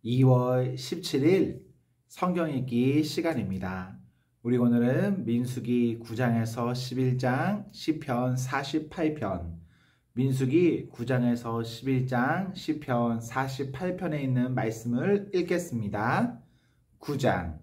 2월 17일 성경 읽기 시간입니다. 우리 오늘은 민수기 9장에서 11장, 시편 48편, 민수기 9장에서 11장, 시편 48편에 있는 말씀을 읽겠습니다. 9장.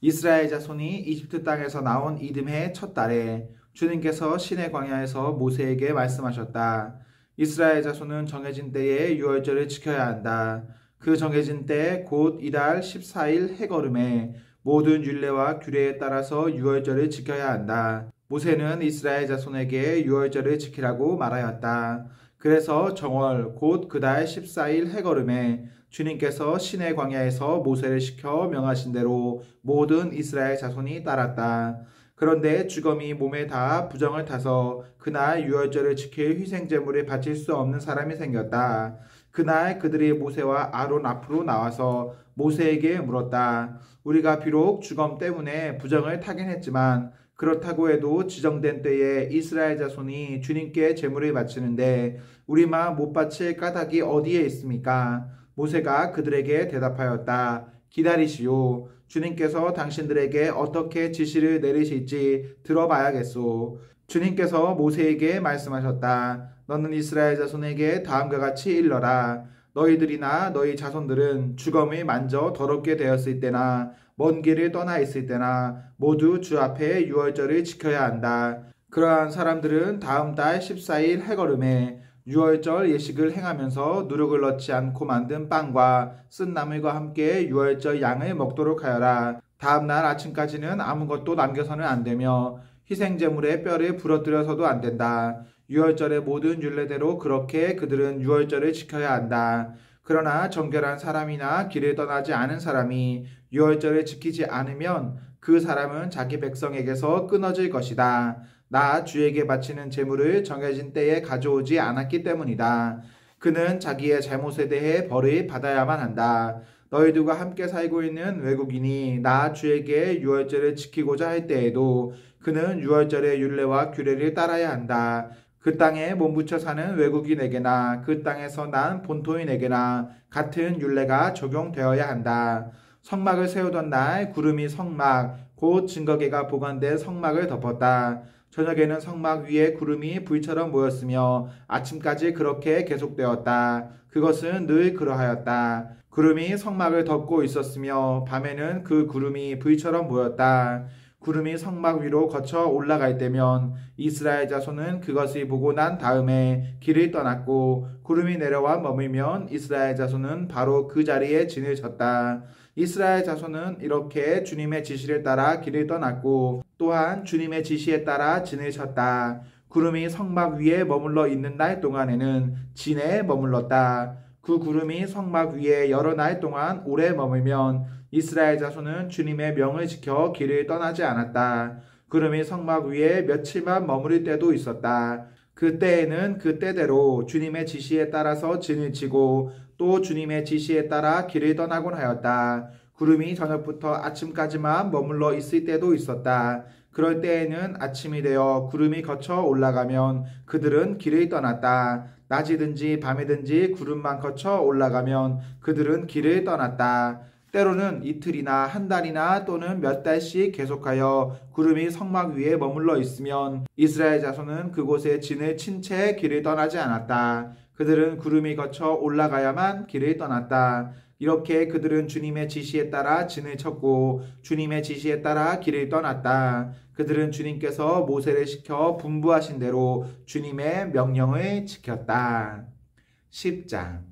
이스라엘 자손이 이집트 땅에서 나온 이듬해 첫 달에 주님께서 시내 광야에서 모세에게 말씀하셨다. 이스라엘 자손은 정해진 때에 유월절을 지켜야 한다. 그 정해진 때 곧 이달 14일 해걸음에 모든 율례와 규례에 따라서 유월절을 지켜야 한다. 모세는 이스라엘 자손에게 유월절을 지키라고 말하였다. 그래서 정월 곧 그달 14일 해걸음에 주님께서 시내 광야에서 모세를 시켜 명하신 대로 모든 이스라엘 자손이 따랐다. 그런데 주검이 몸에 닿아 부정을 타서 그날 유월절을 지킬 희생제물을 바칠 수 없는 사람이 생겼다. 그날 그들이 모세와 아론 앞으로 나와서 모세에게 물었다. 우리가 비록 주검 때문에 부정을 타긴 했지만 그렇다고 해도 지정된 때에 이스라엘 자손이 주님께 제물을 바치는데 우리만 못 바칠 까닭이 어디에 있습니까? 모세가 그들에게 대답하였다. 기다리시오. 주님께서 당신들에게 어떻게 지시를 내리실지 들어봐야겠소. 주님께서 모세에게 말씀하셨다. 너는 이스라엘 자손에게 다음과 같이 일러라. 너희들이나 너희 자손들은 주검을 만져 더럽게 되었을 때나 먼 길을 떠나 있을 때나 모두 주 앞에 유월절을 지켜야 한다. 그러한 사람들은 다음 달 14일 해걸음에 유월절 예식을 행하면서 누룩을 넣지 않고 만든 빵과 쓴 나물과 함께 유월절 양을 먹도록 하여라. 다음 날 아침까지는 아무것도 남겨서는 안 되며 희생제물의 뼈를 부러뜨려서도 안 된다. 유월절의 모든 율례대로 그렇게 그들은 유월절을 지켜야 한다. 그러나 정결한 사람이나 길을 떠나지 않은 사람이 유월절을 지키지 않으면 그 사람은 자기 백성에게서 끊어질 것이다. 나 주에게 바치는 제물을 정해진 때에 가져오지 않았기 때문이다. 그는 자기의 잘못에 대해 벌을 받아야만 한다. 너희들과 함께 살고 있는 외국인이 나 주에게 유월절을 지키고자 할 때에도 그는 유월절의 율례와 규례를 따라야 한다. 그 땅에 몸붙여 사는 외국인에게나 그 땅에서 난 본토인에게나 같은 율례가 적용되어야 한다. 성막을 세우던 날 구름이 성막 곧 증거궤가 보관된 성막을 덮었다. 저녁에는 성막 위에 구름이 불처럼 모였으며 아침까지 그렇게 계속되었다. 그것은 늘 그러하였다. 구름이 성막을 덮고 있었으며 밤에는 그 구름이 불처럼 모였다. 구름이 성막 위로 거쳐 올라갈 때면 이스라엘 자손은 그것을 보고 난 다음에 길을 떠났고 구름이 내려와 머물면 이스라엘 자손은 바로 그 자리에 진을 쳤다. 이스라엘 자손은 이렇게 주님의 지시를 따라 길을 떠났고 또한 주님의 지시에 따라 진을 쳤다. 구름이 성막 위에 머물러 있는 날 동안에는 진에 머물렀다. 그 구름이 성막 위에 여러 날 동안 오래 머물면 이스라엘 자손은 주님의 명을 지켜 길을 떠나지 않았다. 구름이 성막 위에 며칠만 머무를 때도 있었다. 그때에는 그때대로 주님의 지시에 따라서 진을 치고 또 주님의 지시에 따라 길을 떠나곤 하였다. 구름이 저녁부터 아침까지만 머물러 있을 때도 있었다. 그럴 때에는 아침이 되어 구름이 거쳐 올라가면 그들은 길을 떠났다. 낮이든지 밤이든지 구름만 거쳐 올라가면 그들은 길을 떠났다. 때로는 이틀이나 한 달이나 또는 몇 달씩 계속하여 구름이 성막 위에 머물러 있으면 이스라엘 자손은 그곳에 진을 친 채 길을 떠나지 않았다. 그들은 구름이 거쳐 올라가야만 길을 떠났다. 이렇게 그들은 주님의 지시에 따라 진을 쳤고 주님의 지시에 따라 길을 떠났다. 그들은 주님께서 모세를 시켜 분부하신 대로 주님의 명령을 지켰다. 10장.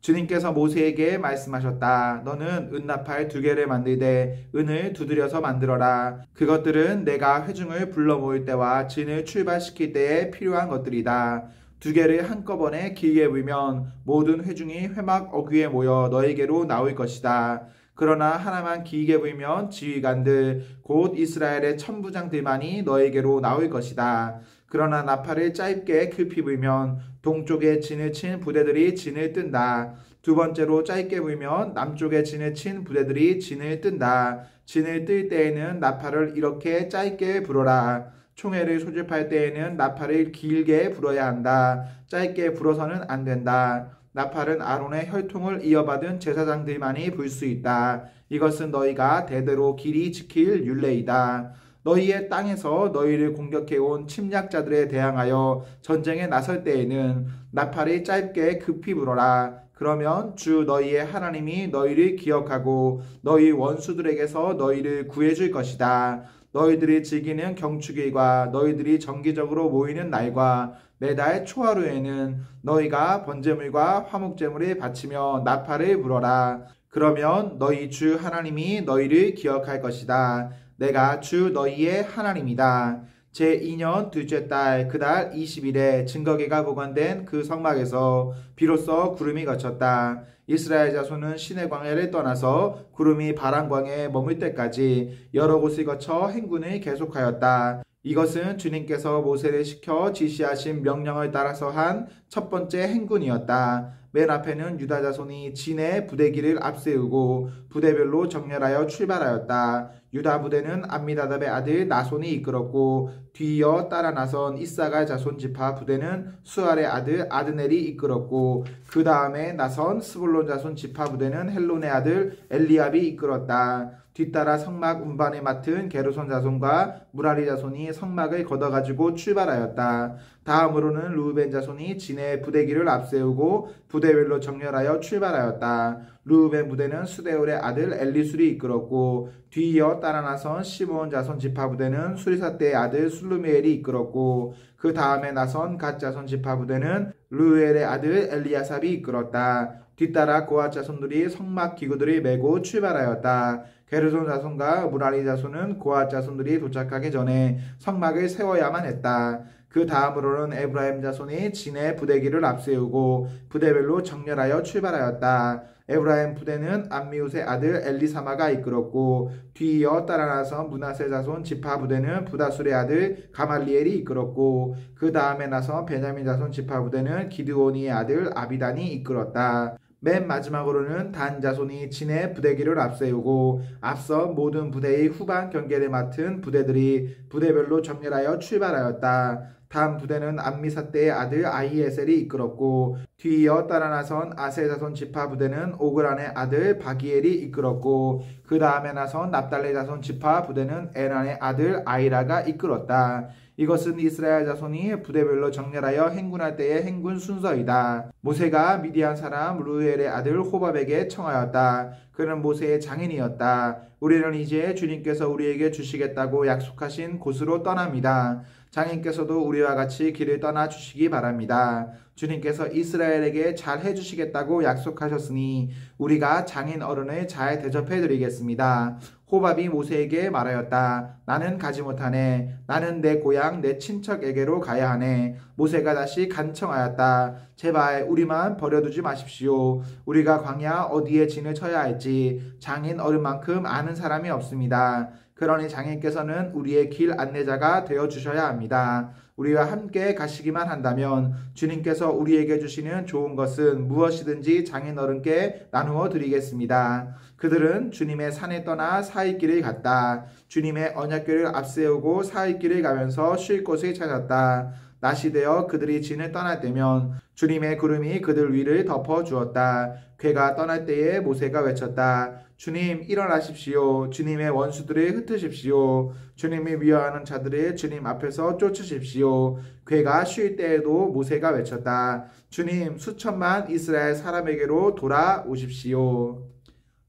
주님께서 모세에게 말씀하셨다. 너는 은나팔 2개를 만들되 은을 두드려서 만들어라. 그것들은 내가 회중을 불러 모을 때와 진을 출발시킬 때에 필요한 것들이다. 2개를 한꺼번에 길게 불면 모든 회중이 회막 어귀에 모여 너에게로 나올 것이다. 그러나 하나만 길게 불면 지휘관들 곧 이스라엘의 천부장들만이 너에게로 나올 것이다. 그러나 나팔을 짧게 급히 불면 동쪽에 진을 친 부대들이 진을 뜬다. 두 번째로 짧게 불면 남쪽에 진을 친 부대들이 진을 뜬다. 진을 뜰 때에는 나팔을 이렇게 짧게 불어라. 총회를 소집할 때에는 나팔을 길게 불어야 한다. 짧게 불어서는 안 된다. 나팔은 아론의 혈통을 이어받은 제사장들만이 불 수 있다. 이것은 너희가 대대로 길이 지킬 율례이다. 너희의 땅에서 너희를 공격해온 침략자들에 대항하여 전쟁에 나설 때에는 나팔이 짧게 급히 불어라. 그러면 주 너희의 하나님이 너희를 기억하고 너희 원수들에게서 너희를 구해줄 것이다. 너희들이 즐기는 경축일과 너희들이 정기적으로 모이는 날과 매달 초하루에는 너희가 번제물과 화목제물을 바치며 나팔을 불어라. 그러면 너희 주 하나님이 너희를 기억할 것이다. 내가 주 너희의 하나님이다. 제2년 둘째 달 그달 20일에 증거계가 보관된 그 성막에서 비로소 구름이 걷혔다. 이스라엘 자손은 시내 광야를 떠나서 구름이 바람 광야에 머물 때까지 여러 곳을 거쳐 행군을 계속하였다. 이것은 주님께서 모세를 시켜 지시하신 명령을 따라서 한 첫 번째 행군이었다. 맨 앞에는 유다 자손이 진의 부대기를 앞세우고 부대별로 정렬하여 출발하였다. 유다 부대는 암미다답의 아들 나손이 이끌었고 뒤이어 따라 나선 이사갈 자손 지파 부대는 수알의 아들 아드넬이 이끌었고 그 다음에 나선 스불론 자손 지파 부대는 헬론의 아들 엘리압이 이끌었다. 뒤따라 성막 운반을 맡은 게르손 자손과 무라리 자손이 성막을 걷어가지고 출발하였다. 다음으로는 르우벤 자손이 진의 부대기를 앞세우고 부대별로 정렬하여 출발하였다. 르우벤 부대는 수데울의 아들 엘리술이 이끌었고 뒤이어 따라 나선 시므온 자손 지파 부대는 수리사대의 아들 술루미엘이 이끌었고 그 다음에 나선 갓 자손 지파 부대는 르우엘의 아들 엘리야삽이 이끌었다. 뒤따라 고앗 자손들이 성막 기구들을 메고 출발하였다. 게르손 자손과 무라리 자손은 고앗 자손들이 도착하기 전에 성막을 세워야만 했다. 그 다음으로는 에브라임 자손이 진의 부대기를 앞세우고 부대별로 정렬하여 출발하였다. 에브라임 부대는 암미웃의 아들 엘리사마가 이끌었고 뒤이어 따라 나선 므낫세 자손 지파 부대는 부다술의 아들 가말리엘이 이끌었고 그 다음에 나선 베냐민 자손 지파 부대는 기드오니의 아들 아비단이 이끌었다. 맨 마지막으로는 단 자손이 진의 부대기를 앞세우고 앞서 모든 부대의 후반 경계를 맡은 부대들이 부대별로 정렬하여 출발하였다. 다음 부대는 암미사대의 아들 아히에셀이 이끌었고 뒤이어 따라 나선 아세 자손 지파 부대는 오그란의 아들 바기엘이 이끌었고 그 다음에 나선 납달리 자손 지파 부대는 에란의 아들 아이라가 이끌었다. 이것은 이스라엘 자손이 부대별로 정렬하여 행군할 때의 행군 순서이다. 모세가 미디안 사람 르우엘의 아들 호밥에게 청하였다. 그는 모세의 장인이었다. 우리는 이제 주님께서 우리에게 주시겠다고 약속하신 곳으로 떠납니다. 장인께서도 우리와 같이 길을 떠나 주시기 바랍니다. 주님께서 이스라엘에게 잘 해주시겠다고 약속하셨으니 우리가 장인 어른을 잘 대접해 드리겠습니다. 호밥이 모세에게 말하였다. 나는 가지 못하네. 나는 내 고향 내 친척에게로 가야 하네. 모세가 다시 간청하였다. 제발 우리만 버려두지 마십시오. 우리가 광야 어디에 진을 쳐야 할지 장인 어른만큼 아는 사람이 없습니다. 그러니 장인께서는 우리의 길 안내자가 되어주셔야 합니다. 우리와 함께 가시기만 한다면 주님께서 우리에게 주시는 좋은 것은 무엇이든지 장인 어른께 나누어 드리겠습니다. 그들은 주님의 산에 떠나 사익길을 갔다. 주님의 언약궤를 앞세우고 사익길을 가면서 쉴 곳을 찾았다. 낮이 되어 그들이 진을 떠날 때면 주님의 구름이 그들 위를 덮어 주었다. 궤가 떠날 때에 모세가 외쳤다. 주님 일어나십시오. 주님의 원수들을 흩으십시오. 주님이 미워하는 자들을 주님 앞에서 쫓으십시오. 궤가 쉴 때에도 모세가 외쳤다. 주님 수천만 이스라엘 사람에게로 돌아오십시오.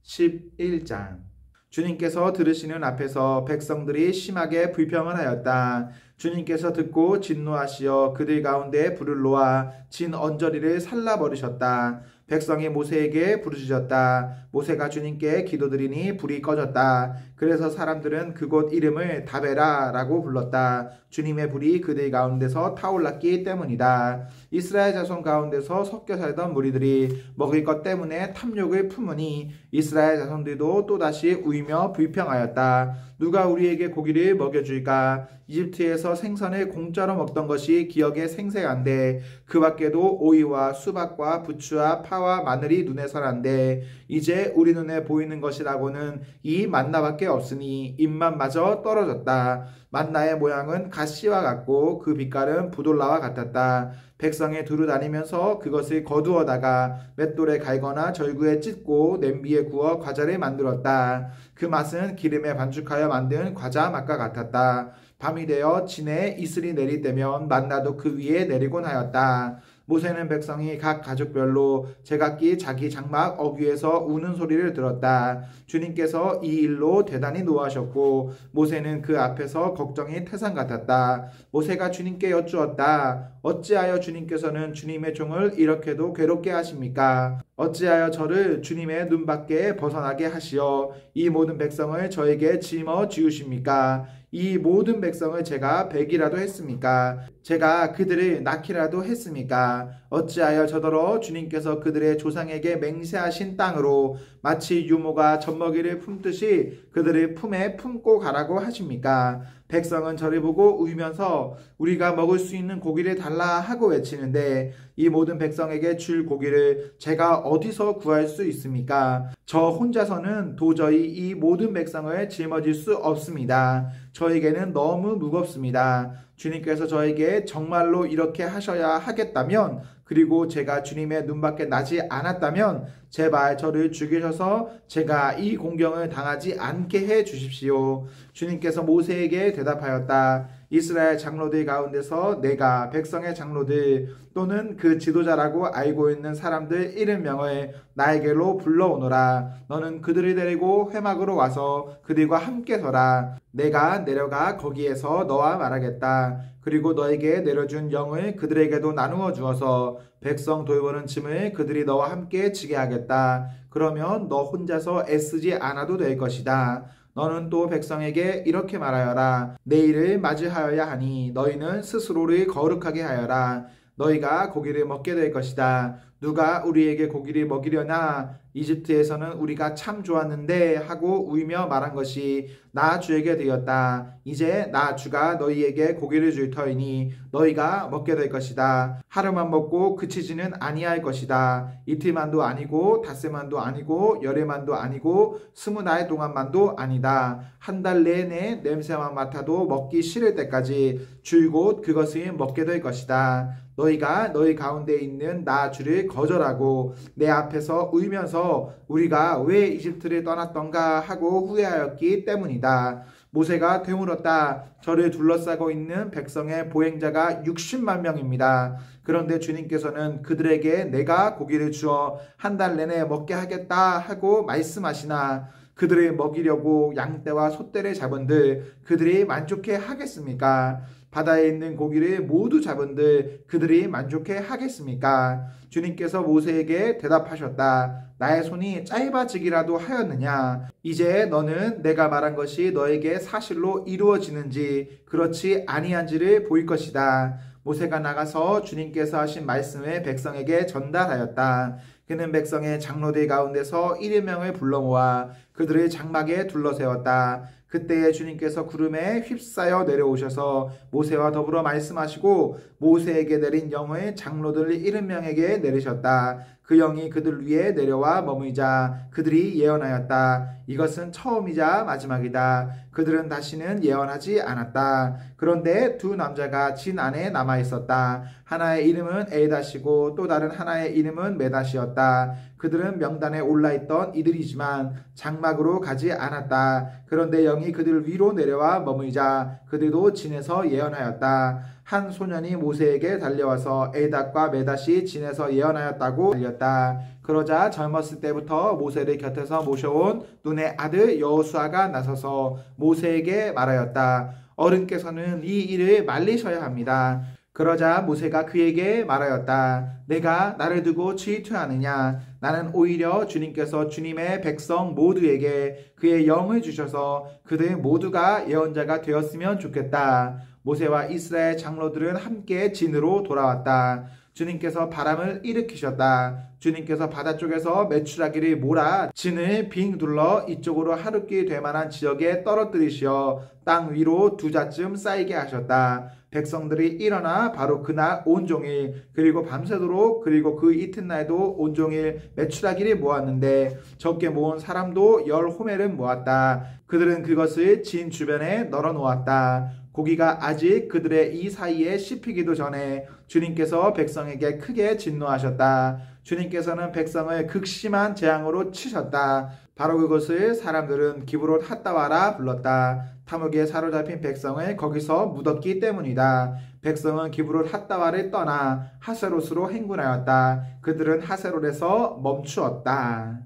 11장 주님께서 들으시는 앞에서 백성들이 심하게 불평을 하였다. 주님께서 듣고 진노하시어 그들 가운데 불을 놓아 진 언저리를 살라버리셨다. 백성이 모세에게 부르짖었다. 모세가 주님께 기도드리니 불이 꺼졌다. 그래서 사람들은 그곳 이름을 다베라라고 불렀다. 주님의 불이 그들 가운데서 타올랐기 때문이다. 이스라엘 자손 가운데서 섞여 살던 무리들이 먹을 것 때문에 탐욕을 품으니 이스라엘 자손들도 또다시 울며 불평하였다. 누가 우리에게 고기를 먹여줄까? 이집트에서 생선을 공짜로 먹던 것이 기억에 생생한데 그 밖에도 오이와 수박과 부추와 파 파와 마늘이 눈에 선한데 이제 우리 눈에 보이는 것이라고는 이 만나밖에 없으니 입맛마저 떨어졌다. 만나의 모양은 갓씨와 같고 그 빛깔은 부돌라와 같았다. 백성이 두루 다니면서 그것을 거두어다가 맷돌에 갈거나 절구에 찢고 냄비에 구워 과자를 만들었다. 그 맛은 기름에 반죽하여 만든 과자 맛과 같았다. 밤이 되어 진에 이슬이 내릴 때면 만나도 그 위에 내리곤 하였다. 모세는 백성이 각 가족별로 제각기 자기 장막 어귀에서 우는 소리를 들었다. 주님께서 이 일로 대단히 노하셨고 모세는 그 앞에서 걱정이 태산 같았다. 모세가 주님께 여쭈었다. 어찌하여 주님께서는 주님의 종을 이렇게도 괴롭게 하십니까? 어찌하여 저를 주님의 눈밖에 벗어나게 하시어 이 모든 백성을 저에게 짊어지우십니까? 이 모든 백성을 제가 베기라도 했습니까? 제가 그들을 낳기라도 했습니까? 어찌하여 저더러 주님께서 그들의 조상에게 맹세하신 땅으로 마치 유모가 젖먹이를 품듯이 그들을 품에 품고 가라고 하십니까? 백성은 저를 보고 울면서 우리가 먹을 수 있는 고기를 달라 하고 외치는데 이 모든 백성에게 줄 고기를 제가 어디서 구할 수 있습니까? 저 혼자서는 도저히 이 모든 백성을 짊어질 수 없습니다. 저에게는 너무 무겁습니다. 주님께서 저에게 정말로 이렇게 하셔야 하겠다면 그리고 제가 주님의 눈밖에 나지 않았다면 제발 저를 죽이셔서 제가 이 공경을 당하지 않게 해 주십시오. 주님께서 모세에게 대답하였다. 이스라엘 장로들 가운데서 내가 백성의 장로들 또는 그 지도자라고 알고 있는 사람들 70명을 나에게로 불러오너라. 너는 그들을 데리고 회막으로 와서 그들과 함께 서라. 내가 내려가 거기에서 너와 말하겠다. 그리고 너에게 내려준 영을 그들에게도 나누어 주어서 백성 돌보는 짐을 그들이 너와 함께 지게 하겠다. 그러면 너 혼자서 애쓰지 않아도 될 것이다. 너는 또 백성에게 이렇게 말하여라. 내일을 맞이하여야 하니 너희는 스스로를 거룩하게 하여라. 너희가 고기를 먹게 될 것이다. 누가 우리에게 고기를 먹이려나? 이집트에서는 우리가 참 좋았는데 하고 울며 말한 것이 나 주에게 되었다. 이제 나 주가 너희에게 고기를 줄 터이니 너희가 먹게 될 것이다. 하루만 먹고 그치지는 아니할 것이다. 이틀만도 아니고 닷새만도 아니고 열흘만도 아니고 20날 동안만도 아니다. 한 달 내내 냄새만 맡아도 먹기 싫을 때까지 줄곧 그것을 먹게 될 것이다. 너희가 너희 가운데 있는 나 주를 거절하고 내 앞에서 울면서 우리가 왜 이집트를 떠났던가 하고 후회하였기 때문이다. 모세가 되물었다. 저를 둘러싸고 있는 백성의 보행자가 60만 명입니다. 그런데 주님께서는 그들에게 내가 고기를 주어 한 달 내내 먹게 하겠다 하고 말씀하시나 그들을 먹이려고 양떼와 소떼를 잡은들 그들이 만족해 하겠습니까? 바다에 있는 고기를 모두 잡은들 그들이 만족해 하겠습니까? 주님께서 모세에게 대답하셨다. 나의 손이 짧아지기라도 하였느냐? 이제 너는 내가 말한 것이 너에게 사실로 이루어지는지 그렇지 아니한지를 보일 것이다. 모세가 나가서 주님께서 하신 말씀을 백성에게 전달하였다. 그는 백성의 장로들 가운데서 70명을 불러 모아 그들을 장막에 둘러세웠다. 그때에 주님께서 구름에 휩싸여 내려오셔서 모세와 더불어 말씀하시고 모세에게 내린 영을 장로들 70명에게 내리셨다. 그 영이 그들 위에 내려와 머물자 그들이 예언하였다. 이것은 처음이자 마지막이다. 그들은 다시는 예언하지 않았다. 그런데 두 남자가 진 안에 남아 있었다. 하나의 이름은 에다시고 또 다른 하나의 이름은 메다시였다. 그들은 명단에 올라있던 이들이지만 장막으로 가지 않았다. 그런데 영이 그들 위로 내려와 머물자 그들도 진에서 예언하였다. 한 소년이 모세에게 달려와서 에닷과 메닷이 진에서 예언하였다고 알렸다. 그러자 젊었을 때부터 모세를 곁에서 모셔온 눈의 아들 여호수아가 나서서 모세에게 말하였다. 어른께서는 이 일을 말리셔야 합니다. 그러자 모세가 그에게 말하였다. 내가 나를 두고 질투하느냐? 나는 오히려 주님께서 주님의 백성 모두에게 그의 영을 주셔서 그들 모두가 예언자가 되었으면 좋겠다. 모세와 이스라엘 장로들은 함께 진으로 돌아왔다. 주님께서 바람을 일으키셨다. 주님께서 바다 쪽에서 메추라기를 몰아 진을 빙 둘러 이쪽으로 하루길 될 만한 지역에 떨어뜨리시어 땅 위로 2자쯤 쌓이게 하셨다. 백성들이 일어나 바로 그날 온종일 그리고 밤새도록 그리고 그 이튿날도 온종일 메추라기를 모았는데 적게 모은 사람도 10호멜을 모았다. 그들은 그것을 진 주변에 널어 놓았다. 고기가 아직 그들의 이 사이에 씹히기도 전에 주님께서 백성에게 크게 진노하셨다. 주님께서는 백성을 극심한 재앙으로 치셨다. 바로 그것을 사람들은 기브롯 핫다와라 불렀다. 탐욕에 사로잡힌 백성을 거기서 묻었기 때문이다. 백성은 기브롯 핫다와를 떠나 하세롯으로 행군하였다. 그들은 하세롯에서 멈추었다.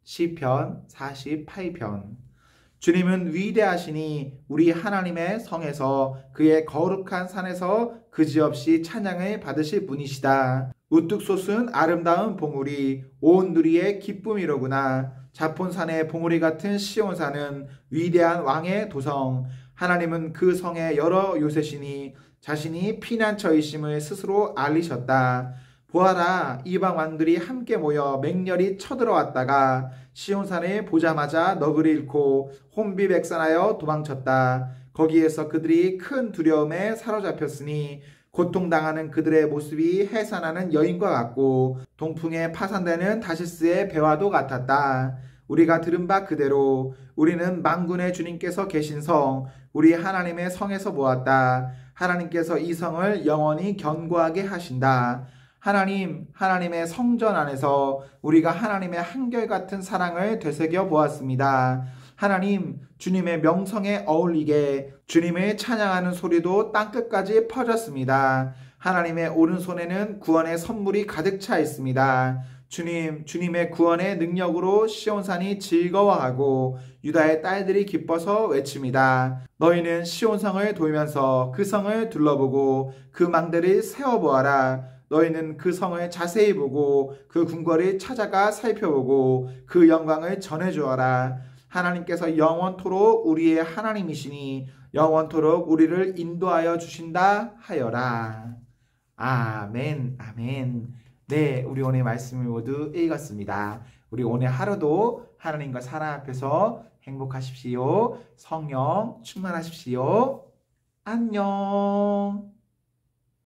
시편 48편. 주님은 위대하시니 우리 하나님의 성에서 그의 거룩한 산에서 그지없이 찬양을 받으실 분이시다. 우뚝 솟은 아름다운 봉우리 온 누리의 기쁨이로구나. 자폰산의 봉우리 같은 시온산은 위대한 왕의 도성. 하나님은 그 성의 여러 요새시니 자신이 피난처이심을 스스로 알리셨다. 보아라, 이방 왕들이 함께 모여 맹렬히 쳐들어왔다가 시온산을 보자마자 너그를 잃고 혼비백산하여 도망쳤다. 거기에서 그들이 큰 두려움에 사로잡혔으니 고통당하는 그들의 모습이 해산하는 여인과 같고 동풍에 파산되는 다시스의 배와도 같았다. 우리가 들은 바 그대로 우리는 만군의 주님께서 계신 성, 우리 하나님의 성에서 보았다. 하나님께서 이 성을 영원히 견고하게 하신다. 하나님의 성전 안에서 우리가 하나님의 한결같은 사랑을 되새겨 보았습니다. 하나님, 주님의 명성에 어울리게 주님을 찬양하는 소리도 땅끝까지 퍼졌습니다. 하나님의 오른손에는 구원의 선물이 가득 차 있습니다. 주님의 구원의 능력으로 시온산이 즐거워하고 유다의 딸들이 기뻐서 외칩니다. 너희는 시온성을 돌면서 그 성을 둘러보고 그 망대를 세워보아라. 너희는 그 성을 자세히 보고 그 궁궐을 찾아가 살펴보고 그 영광을 전해주어라. 하나님께서 영원토록 우리의 하나님이시니 영원토록 우리를 인도하여 주신다 하여라. 아멘, 아멘. 네, 우리 오늘 말씀을 모두 읽었습니다. 우리 오늘 하루도 하나님과 사랑 앞에서 행복하십시오. 성령 충만하십시오. 안녕.